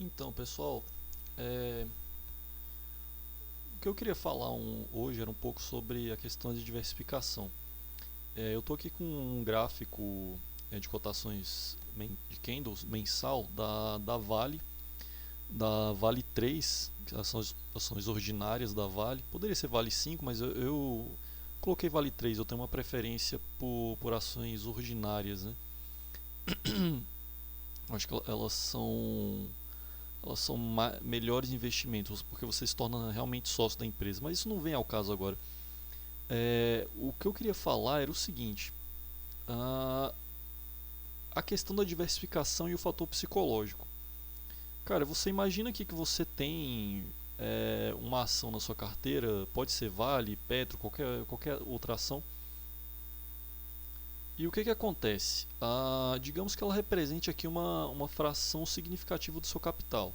Então, pessoal, é, o que eu queria falar hoje era um pouco sobre a questão de diversificação. Eu estou aqui com um gráfico de cotações de candles mensal da Vale 3, que são as ações ordinárias da Vale. Poderia ser Vale 5, mas eu coloquei Vale 3. Eu tenho uma preferência por ações ordinárias, né? Acho que elas são melhores investimentos, porque você se torna realmente sócio da empresa. Mas isso não vem ao caso agora. O que eu queria falar era o seguinte: a, a questão da diversificação e o fator psicológico. Cara, você imagina aqui que você tem uma ação na sua carteira, pode ser Vale, Petro, qualquer outra ação. E o que acontece? Digamos que ela represente aqui uma fração significativa do seu capital.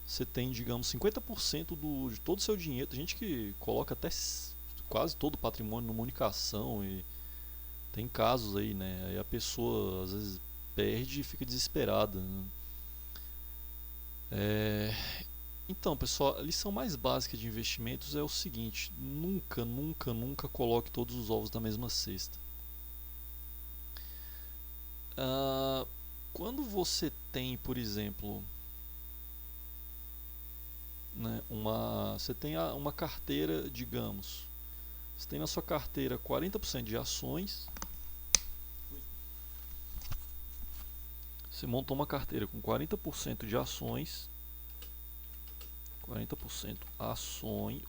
Você tem, digamos, 50% de todo o seu dinheiro. Tem gente que coloca até quase todo o patrimônio numa única ação e tem casos aí, né? Aí a pessoa às vezes perde e fica desesperada, né? É, Então, pessoal, a lição mais básica de investimentos é o seguinte: nunca, nunca, nunca coloque todos os ovos na mesma cesta. Ah, Quando você tem, por exemplo, né, você tem uma carteira, digamos, você tem na sua carteira 40% de ações. Você montou uma carteira com 40% de ações, 40% ações,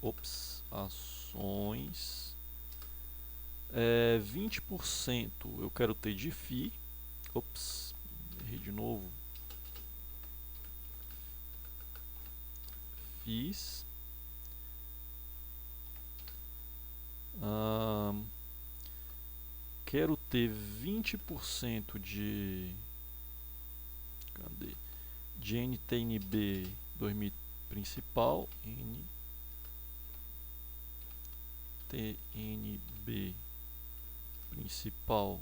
20% eu quero ter de FI, errei de novo, FIs, quero ter 20% de NTNB 2000 principal, NTNB principal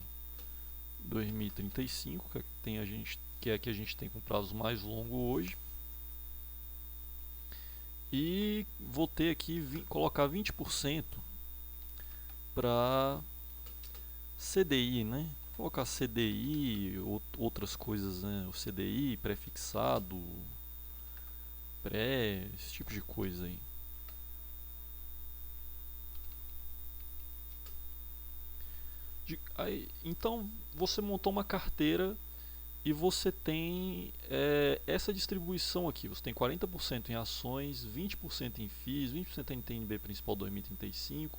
2035, que é a que a gente tem com prazo mais longo hoje. E vou ter aqui colocar 20% para CDI, né? Vou colocar CDI, outras coisas, né? O CDI, pré-fixado, esse tipo de coisa aí. Então você montou uma carteira e você tem essa distribuição aqui. Você tem 40% em ações, 20% em FIIs, 20% em TNB principal 2035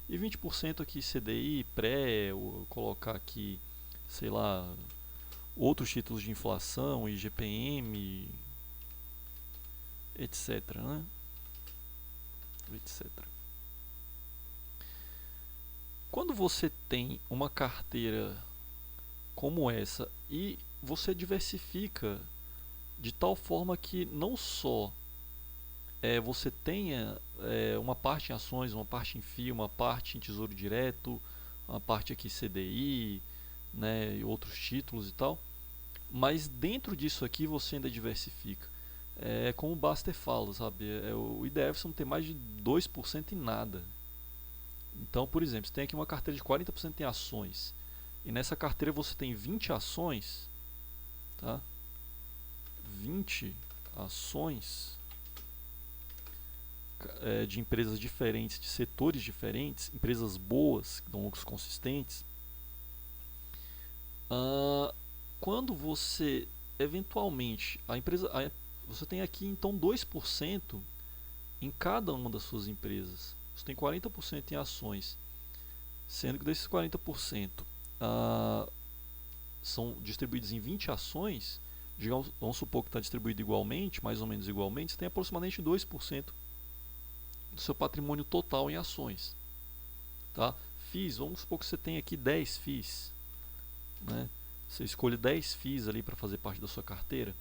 e 20% aqui CDI, pré, ou colocar aqui, sei lá, outros títulos de inflação, IGPM, etc, né? Etc. Quando você tem uma carteira como essa e você diversifica de tal forma que não só você tenha uma parte em ações, uma parte em FII, uma parte em tesouro direto, uma parte aqui CDI, né, e outros títulos e tal, mas dentro disso aqui você ainda diversifica. Como o Baster fala, sabe? O ideal é você não ter mais de 2% em nada. Então, por exemplo, você tem aqui uma carteira de 40% em ações. E nessa carteira você tem 20 ações, tá? 20 ações de empresas diferentes, de setores diferentes, empresas boas, que dão lucros consistentes. Ah, Quando você eventualmente você tem aqui então 2% em cada uma das suas empresas. Você tem 40% em ações, sendo que desses 40% são distribuídos em 20 ações. Digamos, vamos supor que está distribuído igualmente, mais ou menos igualmente, você tem aproximadamente 2% do seu patrimônio total em ações. Tá? FIIs, vamos supor que você tem aqui 10 FIIs, né? Você escolhe 10 FIIs ali para fazer parte da sua carteira.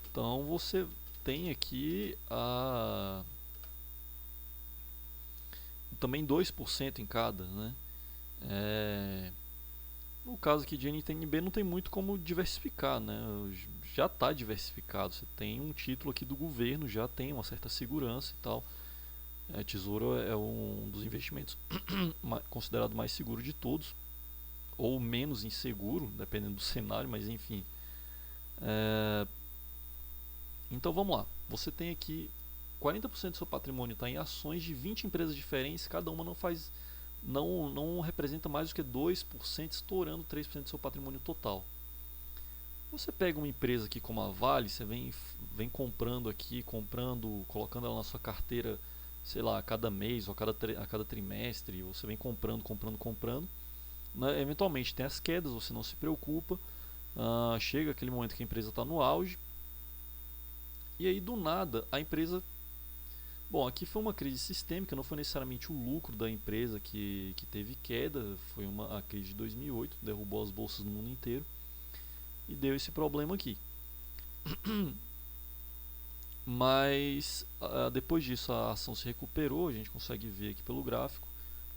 Então você tem aqui também 2% em cada, né? No caso aqui de NTNB não tem muito como diversificar, né? já está diversificado. Você tem um título aqui do governo, já tem uma certa segurança e tal. Tesouro é um dos investimentos considerado mais seguro de todos, ou menos inseguro, dependendo do cenário, mas enfim. Então vamos lá. Você tem aqui 40% do seu patrimônio está em ações de 20 empresas diferentes, cada uma não representa mais do que 2%, estourando 3% do seu patrimônio total. Você pega uma empresa aqui como a Vale, você vem comprando aqui, colocando ela na sua carteira, sei lá, a cada mês ou a cada trimestre, você vem comprando. Né? Eventualmente tem as quedas, você não se preocupa, chega aquele momento que a empresa está no auge, e aí do nada a empresa... Bom, aqui foi uma crise sistêmica, não foi necessariamente o lucro da empresa que teve queda, foi a crise de 2008, derrubou as bolsas no mundo inteiro e deu esse problema aqui. Mas depois disso a ação se recuperou, a gente consegue ver aqui pelo gráfico,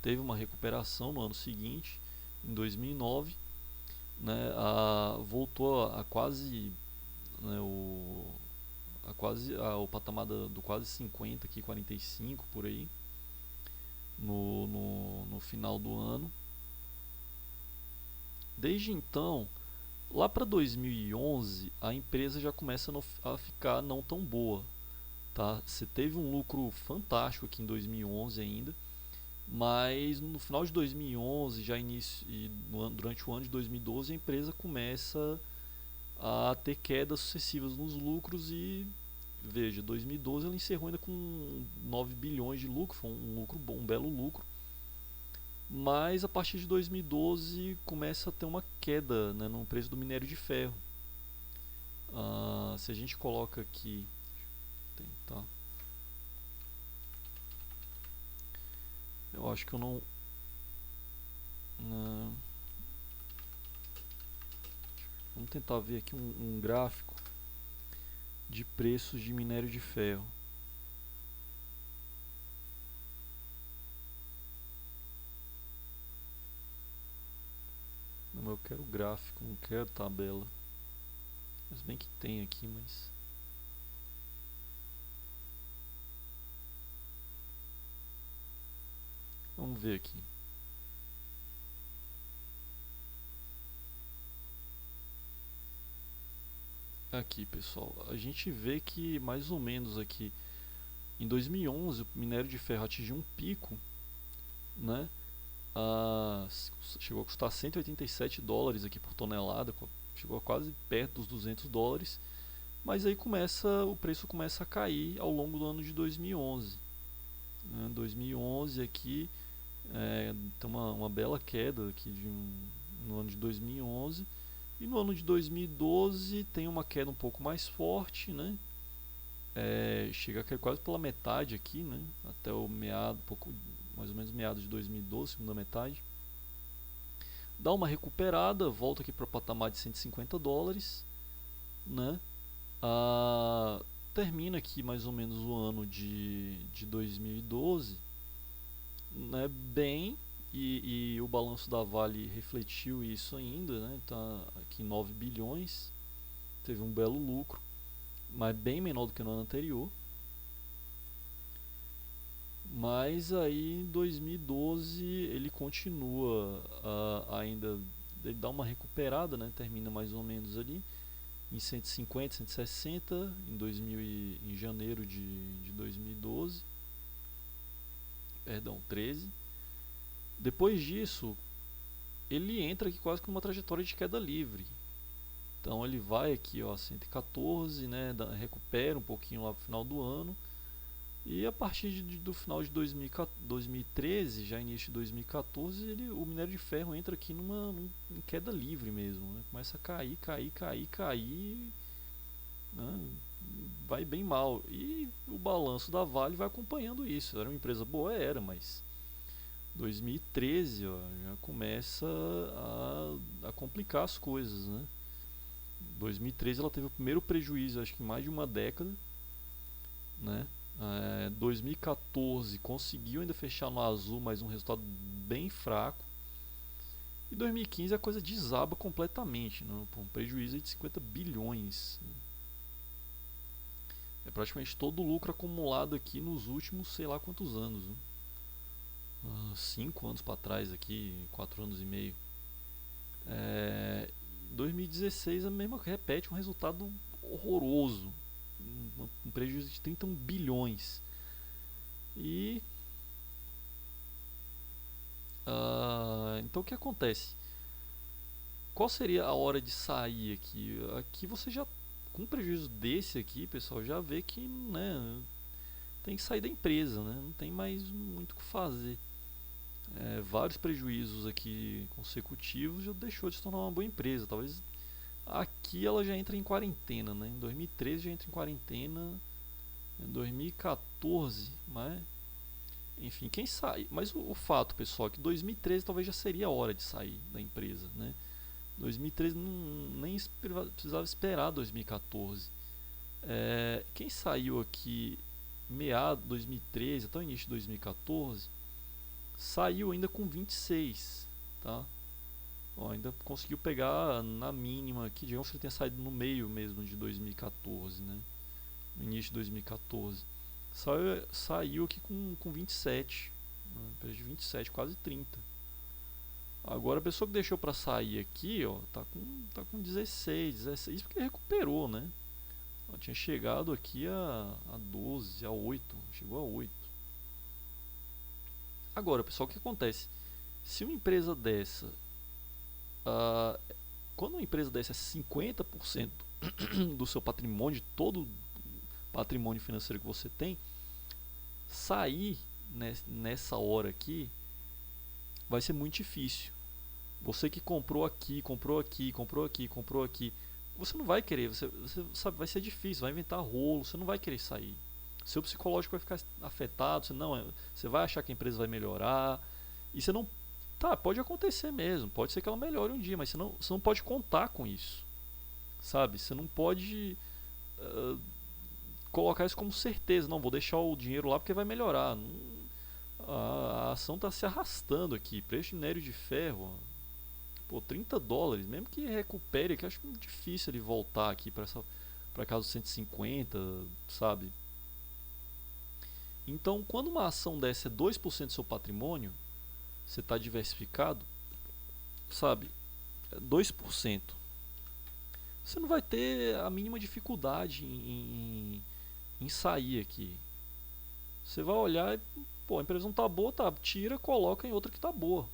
teve uma recuperação no ano seguinte, em 2009, né, voltou a quase, né, o patamar do quase 50, aqui 45 por aí, no final do ano. Desde então, lá para 2011, a empresa já começa a ficar não tão boa. Tá? Você teve um lucro fantástico aqui em 2011 ainda, mas no final de 2011, durante o ano de 2012, a empresa começa a ter quedas sucessivas nos lucros e veja, 2012 ela encerrou ainda com 9 bilhões de lucro, foi um lucro bom, um belo lucro. Mas a partir de 2012 começa a ter uma queda, né, no preço do minério de ferro. Se a gente coloca aqui, tentar, eu acho que eu não, vamos tentar ver aqui um gráfico de preços de minério de ferro. Não, eu quero gráfico, não quero tabela. Mas bem que tem aqui, mas... Vamos ver aqui. Aqui, pessoal, a gente vê que mais ou menos aqui em 2011 o minério de ferro atingiu um pico, né? Chegou a custar 187 dólares aqui por tonelada, chegou a quase perto dos 200 dólares, mas aí o preço começa a cair ao longo do ano de 2011. 2011 aqui tem uma bela queda aqui no ano de 2011, e no ano de 2012 tem uma queda um pouco mais forte, né? Chega a cair quase pela metade aqui, né? Até o mais ou menos meados de 2012, segunda metade. Dá uma recuperada, volta aqui para o patamar de 150 dólares, né? Termina aqui mais ou menos o ano de 2012, né, bem, e o balanço da Vale refletiu isso ainda, né? Tá aqui em 9 bilhões, teve um belo lucro, mas bem menor do que no ano anterior. Mas aí em 2012 ele continua ainda, ele dá uma recuperada, né? Termina mais ou menos ali em 150, 160 em janeiro de 2012, perdão, 13. Depois disso, ele entra aqui quase que numa trajetória de queda livre. Então ele vai aqui, ó, 114, né, recupera um pouquinho lá pro final do ano. E a partir do final de 2013, já início de 2014, o minério de ferro entra aqui em queda livre mesmo, né? Começa a cair, né? Vai bem mal. E o balanço da Vale vai acompanhando isso. Era uma empresa boa? Era, mas 2013, ó, já começa a complicar as coisas, né? 2013 ela teve o primeiro prejuízo, acho que em mais de uma década, né? 2014 conseguiu ainda fechar no azul, mas um resultado bem fraco. E 2015 a coisa desaba completamente, né? Um prejuízo aí de 50 bilhões. Né? É praticamente todo o lucro acumulado aqui nos últimos sei lá quantos anos. Né? 5 anos para trás aqui, 4 anos e meio. 2016 a mesma repete um resultado horroroso, um prejuízo de 31 bilhões. E então o que acontece? Qual seria a hora de sair aqui? Aqui você já, com um prejuízo desse aqui, pessoal, já vê que, né, tem que sair da empresa, né? Não tem mais muito o que fazer. Vários prejuízos aqui consecutivos já deixou de se tornar uma boa empresa. Talvez aqui ela já entra em quarentena, né? Em 2013 já entra em quarentena, em 2014, mas enfim, quem sai? Mas o fato, pessoal, é que 2013 talvez já seria a hora de sair da empresa, né? 2013 nem precisava esperar 2014. Quem saiu aqui meado de 2013 até o início de 2014 saiu ainda com 26, tá? Ó, ainda conseguiu pegar na mínima aqui, digamos que ele tenha saído no meio mesmo de 2014, né? No início de 2014. Saiu aqui com 27, né? De 27, quase 30. Agora a pessoa que deixou para sair aqui, ó, tá com 16 porque recuperou, né? Ela tinha chegado aqui a 12, a 8, chegou a 8. Agora, pessoal, o que acontece? Se uma empresa dessa, ah, quando uma empresa dessa é 50% do seu patrimônio, de todo o patrimônio financeiro que você tem, sair nessa hora aqui vai ser muito difícil. Você que comprou aqui, comprou aqui, comprou aqui, comprou aqui, você não vai querer, você sabe, vai ser difícil, vai inventar rolo, você não vai querer sair. Seu psicológico vai ficar afetado, você vai achar que a empresa vai melhorar, e você não. Tá, pode acontecer mesmo, pode ser que ela melhore um dia, mas você não pode contar com isso, sabe? Você não pode colocar isso como certeza, não, vou deixar o dinheiro lá porque vai melhorar. A ação está se arrastando aqui, preço de minério de ferro, pô, 30 dólares, mesmo que recupere, que eu acho muito difícil ele voltar aqui para casa dos 150, sabe? Então, quando uma ação dessa é 2% do seu patrimônio, você está diversificado, sabe? 2%. Você não vai ter a mínima dificuldade em sair aqui. Você vai olhar e, pô, a empresa não tá boa, tá, tira, coloca em outra que tá boa.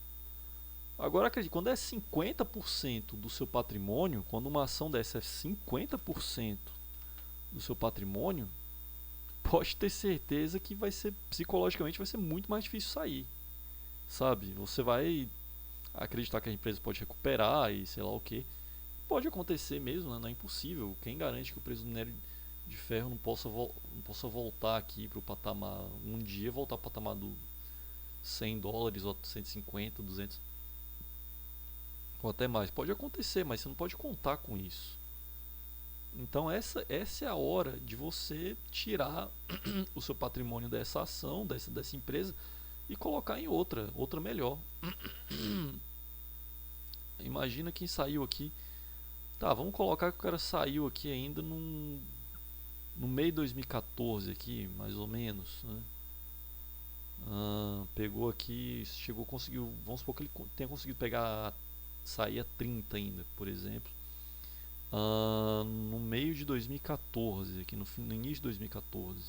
Agora, acredite, quando é 50% do seu patrimônio, quando uma ação dessa é 50% do seu patrimônio, pode ter certeza que vai ser, psicologicamente, vai ser muito mais difícil sair, sabe? Você vai acreditar que a empresa pode recuperar e sei lá o que. Pode acontecer mesmo, né? Não é impossível. Quem garante que o preço do minério de ferro não possa voltar aqui para o patamar, um dia voltar para o patamar do 100 dólares ou 150, 200 ou até mais? Pode acontecer, mas você não pode contar com isso. Então essa é a hora de você tirar o seu patrimônio dessa ação, dessa empresa e colocar em outra melhor. Imagina quem saiu aqui. Tá, vamos colocar que o cara saiu aqui ainda no meio de 2014 aqui, mais ou menos, né? Pegou aqui, chegou, conseguiu, vamos supor que ele tenha conseguido sair a 30 ainda, por exemplo. No meio de 2014, aqui no início de 2014.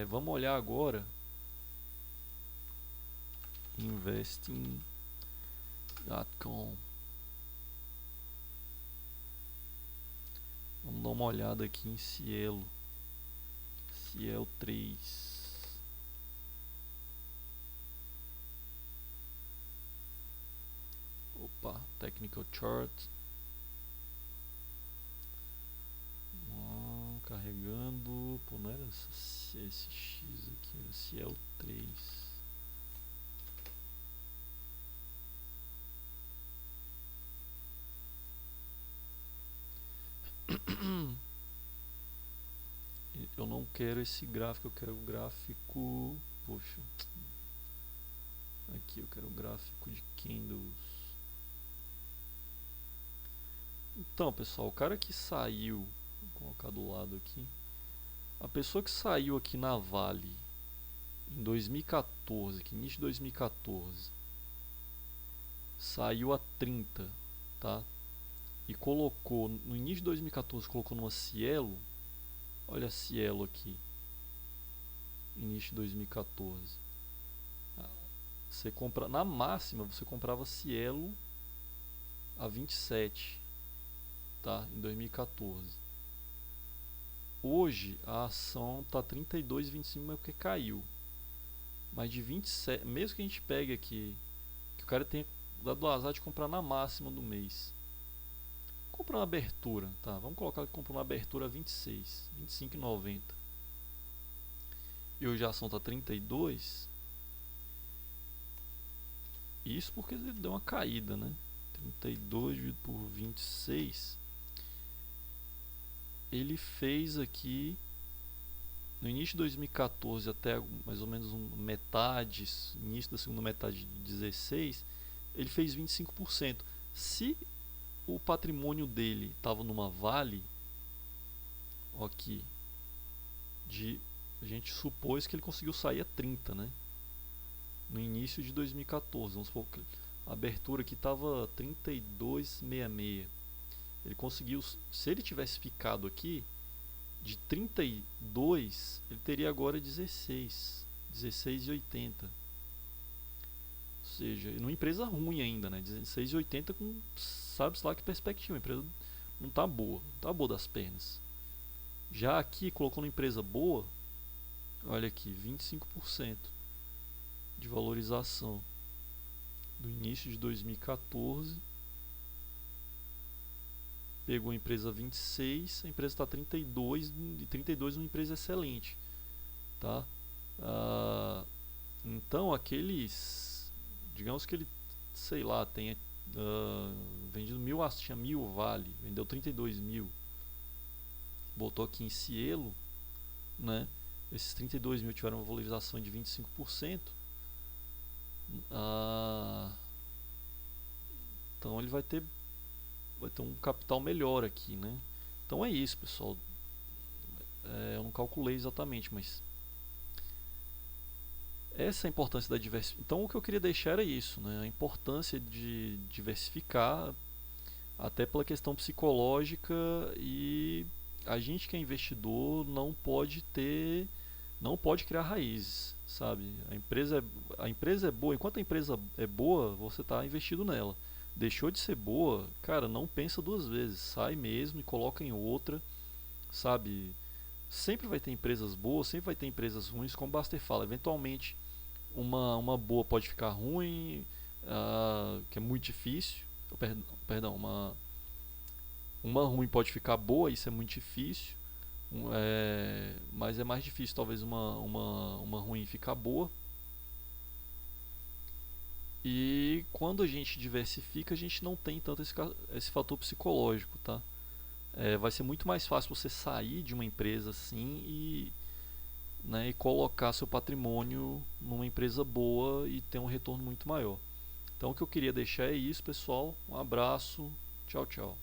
Vamos olhar agora investing.com. Vamos dar uma olhada aqui em Cielo 3. Opa, Technical Chart. Carregando. Pô, não era esse X aqui, era Cielo 3. Eu não quero esse gráfico, eu quero o gráfico. Poxa. Aqui eu quero um gráfico de candles. Então, pessoal, o cara que saiu, vou colocar do lado aqui, a pessoa que saiu aqui na Vale em 2014, aqui início de 2014, saiu a 30, tá? E colocou no início de 2014, colocou numa Cielo. Olha a Cielo aqui, início de 2014. Você compra na máxima, você comprava Cielo a 27, tá? Em 2014. Hoje a ação tá 32,25, mas porque caiu. Mas de 27, mesmo que a gente pegue aqui que o cara tenha dado o azar de comprar na máxima do mês, comprar uma abertura, tá? Vamos colocar que comprou uma abertura 26, 25,90. E hoje a ação tá 32. Isso porque ele deu uma caída, né? 32 dividido por 26. Ele fez aqui no início de 2014 até mais ou menos metade, início da segunda metade de 16, ele fez 25%. Se o patrimônio dele estava numa Vale, aqui, a gente supôs que ele conseguiu sair a 30, né? No início de 2014, vamos supor que a abertura aqui estava 32,66. Ele conseguiu, se ele tivesse ficado aqui de 32, ele teria agora 16,80. Ou seja, numa empresa ruim ainda, né? 16,80 com sabe-se lá que perspectiva. A empresa não está boa, não está boa das pernas. Já aqui, colocou numa empresa boa, olha aqui, 25% de valorização do início de 2014. Pegou a empresa 26, a empresa está 32, e 32 é uma empresa excelente, tá? Então aqueles, digamos que ele, sei lá, tenha vendido 1000, tinha 1000 Vale, vendeu 32 mil, botou aqui em Cielo, né? Esses 32 mil tiveram uma valorização de 25%. Então ele vai ter um capital melhor aqui, né? Então é isso, pessoal. Eu não calculei exatamente, mas essa é a importância da diversificação. Então o que eu queria deixar era isso, né? A importância de diversificar, até pela questão psicológica, e a gente que é investidor não pode criar raízes, sabe? A empresa é boa, enquanto a empresa é boa, você está investido nela. Deixou de ser boa, cara, não pensa duas vezes, sai mesmo e coloca em outra, sabe? Sempre vai ter empresas boas, sempre vai ter empresas ruins, como o Buster fala, eventualmente uma boa pode ficar ruim, que é muito difícil, perdão, uma ruim pode ficar boa, isso é muito difícil, mas é mais difícil talvez uma ruim ficar boa. E quando a gente diversifica, a gente não tem tanto esse fator psicológico, tá? Vai ser muito mais fácil você sair de uma empresa assim e colocar seu patrimônio numa empresa boa e ter um retorno muito maior. Então o que eu queria deixar é isso, pessoal. Um abraço, tchau, tchau.